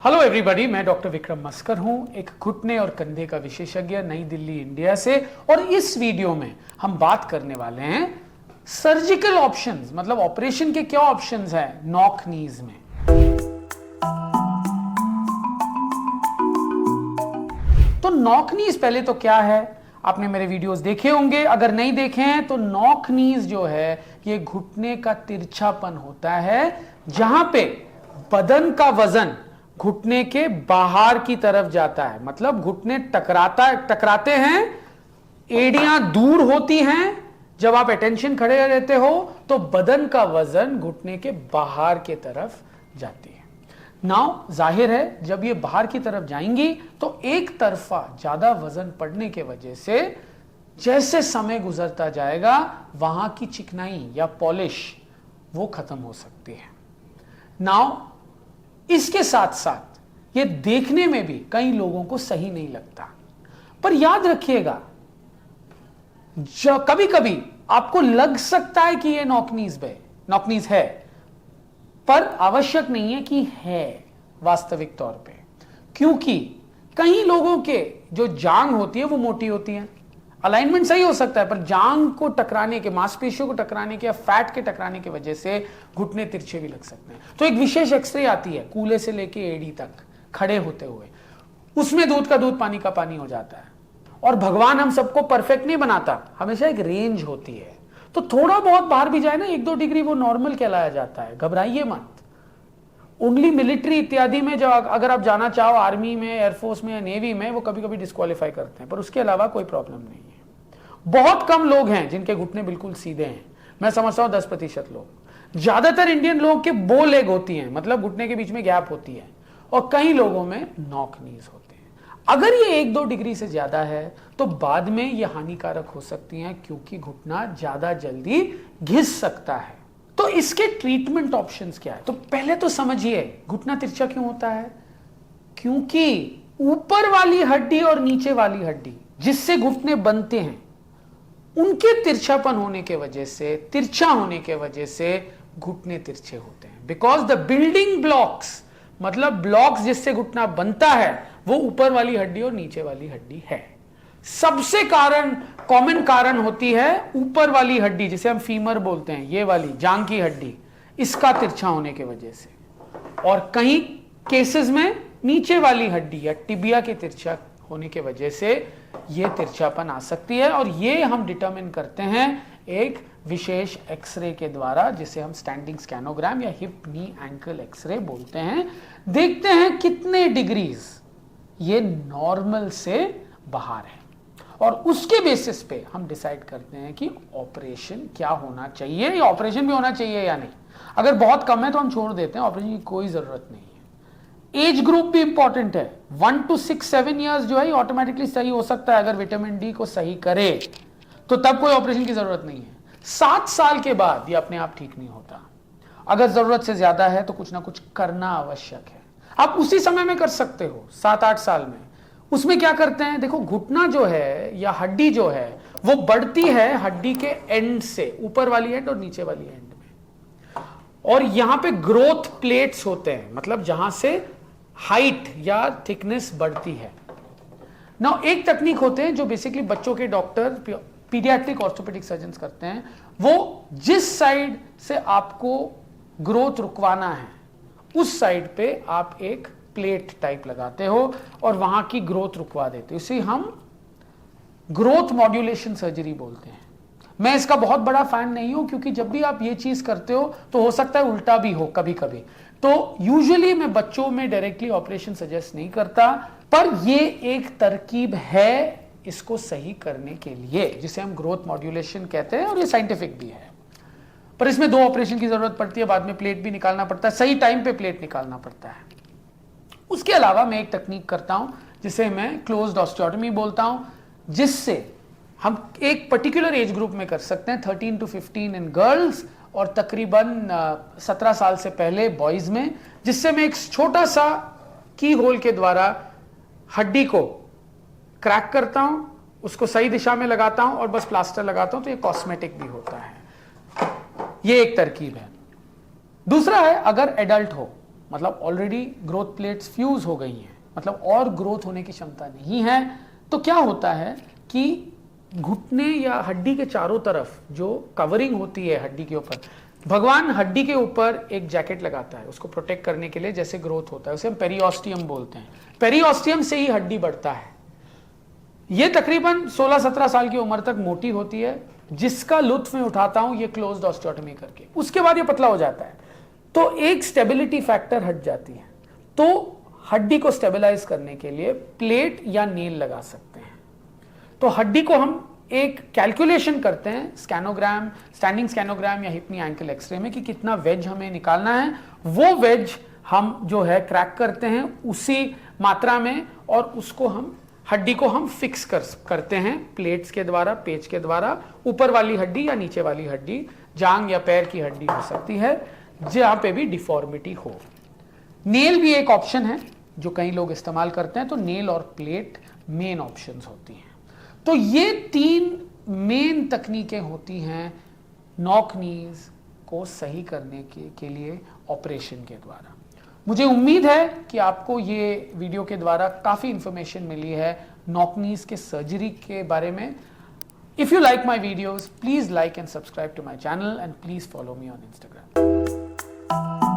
Hello everybody, मैं doctor Vikram मस्कर हूं, एक घुटने और कंधे का विशेषज्ञ, नई दिल्ली इंडिया से। और इस वीडियो में हम बात करने वाले हैं सर्जिकल ऑप्शंस, मतलब ऑपरेशन के क्या ऑप्शंस हैं नॉक नीज में। तो नॉक नीज पहले तो क्या है, आपने मेरे वीडियोस देखे होंगे, अगर नहीं देखे हैं तो नॉक नीज जो है ये घुटने का तिरछापन होता है जहां पे बदन का वजन घुटने के बाहर की तरफ जाता है। मतलब घुटने टकराते हैं, एड़ियां दूर होती हैं। जब आप अटेंशन खड़े रहते हो तो बदन का वजन घुटने के बाहर की तरफ जाती है। नाउ जाहिर है जब ये बाहर की तरफ जाएंगी तो एक तरफा ज्यादा वजन पड़ने के वजह से जैसे समय गुजरता जाएगा वहां की चिकनाई या पॉलिश वो खत्म हो सकती है। नाउ इसके साथ साथ ये देखने में भी कई लोगों को सही नहीं लगता, पर याद रखिएगा कभी कभी आपको लग सकता है कि ये नॉकनीज है, पर आवश्यक नहीं है कि है वास्तविक तौर पे, क्योंकि कई लोगों के जो जांग होती है वो मोटी होती है। अलाइनमेंट सही हो सकता है, पर जांग को टकराने के, मांसपेशियों को टकराने के या फैट के टकराने की वजह से घुटने तिरछे भी लग सकते हैं। तो एक विशेष एक्सरे आती है कूल्हे से लेके एड़ी तक खड़े होते हुए, उसमें दूध का दूध पानी का पानी हो जाता है। और भगवान हम सबको परफेक्ट नहीं बनाता, हमेशा एक रेंज होती है। तो थोड़ा बहुत बाहर भी जाए ना 1-2 डिग्री, वो नॉर्मल कहलाया जाता है, घबराइए मत। ओनली मिलिट्री इत्यादि में जब अगर आप जाना चाहो, आर्मी में, एयरफोर्स में या नेवी में, वो कभी कभी डिस्क्वालीफाई करते हैं, पर उसके अलावा कोई प्रॉब्लम नहीं है। बहुत कम लोग हैं जिनके घुटने बिल्कुल सीधे हैं, मैं समझता हूं 10% लोग। ज्यादातर इंडियन लोग के बो लेग होती हैं, मतलब घुटने के बीच में गैप होती है, और कई लोगों में नॉक नीज होते हैं। अगर ये 1-2 डिग्री से ज्यादा है तो बाद में ये हानिकारक हो सकती हैं, क्योंकि घुटना ज्यादा जल्दी घिस सकता है। तो इसके ट्रीटमेंट ऑप्शंस क्या है? तो पहले तो समझिए घुटना तिरछा क्यों होता है। क्योंकि ऊपर वाली हड्डी और नीचे वाली हड्डी जिससे घुटने बनते हैं, उनके तिरछापन होने के वजह से, तिरछा होने के वजह से घुटने तिरछे होते हैं। बिकॉज द बिल्डिंग ब्लॉक्स, मतलब ब्लॉक्स जिससे घुटना बनता है, वो ऊपर वाली हड्डी और नीचे वाली हड्डी है। सबसे कॉमन कारण होती है ऊपर वाली हड्डी, जिसे हम फीमर बोलते हैं, ये वाली जांग की हड्डी, इसका तिरछा होने के वजह से। और कई केसेस में नीचे वाली हड्डी या टिबिया के तिरछा होने के वजह से ये तिरछापन आ सकती है। और ये हम डिटरमिन करते हैं एक विशेष एक्सरे के द्वारा, जिसे हम स्टैंडिंग स्कैनोग्राम या हिप नी एंकल एक्सरे बोलते हैं। देखते हैं कितने डिग्रीज ये नॉर्मल से बाहर है, और उसके बेसिस पे हम डिसाइड करते हैं कि ऑपरेशन क्या होना चाहिए, या ऑपरेशन भी होना चाहिए या नहीं। अगर बहुत कम है तो हम छोड़ देते हैं, ऑपरेशन की कोई जरूरत नहीं है। एज ग्रुप भी इंपॉर्टेंट है। 1 to 6-7 ईयर्स जो है ऑटोमेटिकली सही हो सकता है, अगर विटामिन डी को सही करे तो तब कोई ऑपरेशन की जरूरत नहीं है। 7 साल के बाद ये अपने आप ठीक नहीं होता। अगर जरूरत से ज्यादा है तो कुछ ना कुछ करना आवश्यक है। आप उसी समय में कर सकते हो, 7-8 साल में। उसमें क्या करते हैं, देखो घुटना जो है या हड्डी जो है वो बढ़ती है हड्डी के एंड से, ऊपर वाली एंड और नीचे वाली एंड में। और यहां पे ग्रोथ प्लेट्स होते हैं, मतलब जहां से हाइट या थिकनेस बढ़ती है ना। एक तकनीक होते हैं जो बेसिकली बच्चों के डॉक्टर, पीडियाट्रिक ऑर्थोपेडिक सर्जन करते हैं। वो जिस साइड से आपको ग्रोथ रुकवाना है उस साइड पे आप एक प्लेट टाइप लगाते हो और वहां की ग्रोथ रुकवा देते हो। इसे हम ग्रोथ मॉड्यूलेशन सर्जरी बोलते हैं। मैं इसका बहुत बड़ा फैन नहीं हूं, क्योंकि जब भी आप ये चीज करते हो तो हो सकता है उल्टा भी हो कभी कभी। तो यूजुअली मैं बच्चों में डायरेक्टली ऑपरेशन सजेस्ट नहीं करता, पर ये एक तरकीब है इसको सही करने के लिए, जिसे हम ग्रोथ मॉड्यूलेशन कहते हैं, और ये साइंटिफिक भी है। पर इसमें 2 ऑपरेशन की जरूरत पड़ती है, बाद में प्लेट भी निकालना पड़ता है, सही टाइम पे प्लेट निकालना पड़ता है। उसके अलावा मैं एक तकनीक करता हूं जिसे मैं क्लोज्ड ऑस्टियोटमी बोलता हूं, जिससे हम एक पर्टिकुलर एज ग्रुप में कर सकते हैं, 13 to 15 इन गर्ल्स और तकरीबन 17 साल से पहले बॉयज में, जिससे मैं एक छोटा सा की होल के द्वारा हड्डी को क्रैक करता हूं, उसको सही दिशा में लगाता हूं और बस प्लास्टर लगाता हूं। तो ये कॉस्मेटिक भी होता है। ये एक तरकीब है। दूसरा है, अगर एडल्ट हो मतलब ऑलरेडी ग्रोथ प्लेट्स फ्यूज हो गई हैं, मतलब और ग्रोथ होने की क्षमता नहीं है, तो क्या होता है कि घुटने या हड्डी के चारों तरफ जो कवरिंग होती है हड्डी के ऊपर, भगवान हड्डी के ऊपर एक जैकेट लगाता है उसको प्रोटेक्ट करने के लिए, जैसे ग्रोथ होता है उसे हम पेरियोस्टियम बोलते हैं। पेरियोस्टियम से ही हड्डी बढ़ता है। यह तकरीबन 16-17 साल की उम्र तक मोटी होती है, जिसका लुत्फ मैं उठाता हूं ये क्लोज्ड ऑस्टियोटमी करके। उसके बाद ये पतला हो जाता है, तो एक स्टेबिलिटी फैक्टर हट जाती है। तो हड्डी को स्टेबलाइज करने के लिए प्लेट या नेल लगा सकते हैं। तो हड्डी को हम एक कैलकुलेशन करते हैं स्कैनोग्राम, स्टैंडिंग स्कैनोग्राम या हिप नी एंकल एक्सरे में कि कितना वेज हमें निकालना है। वो वेज हम जो है क्रैक करते हैं उसी मात्रा में, और उसको हम हड्डी को हम फिक्स करते हैं प्लेट्स के द्वारा, पेच के द्वारा। ऊपर वाली हड्डी या नीचे वाली हड्डी, जांग या पैर की हड्डी हो सकती है, जहां पे भी डिफॉर्मिटी हो। नेल भी एक ऑप्शन है जो कई लोग इस्तेमाल करते हैं, तो नेल और प्लेट मेन ऑप्शंस होती हैं। तो ये 3 मेन तकनीकें होती हैं नॉक नीज को सही करने के लिए ऑपरेशन के द्वारा। मुझे उम्मीद है कि आपको ये वीडियो के द्वारा काफी इंफॉर्मेशन मिली है नॉक नीज के सर्जरी के बारे में। If you like my videos, please like and subscribe to my channel and please follow me on Instagram.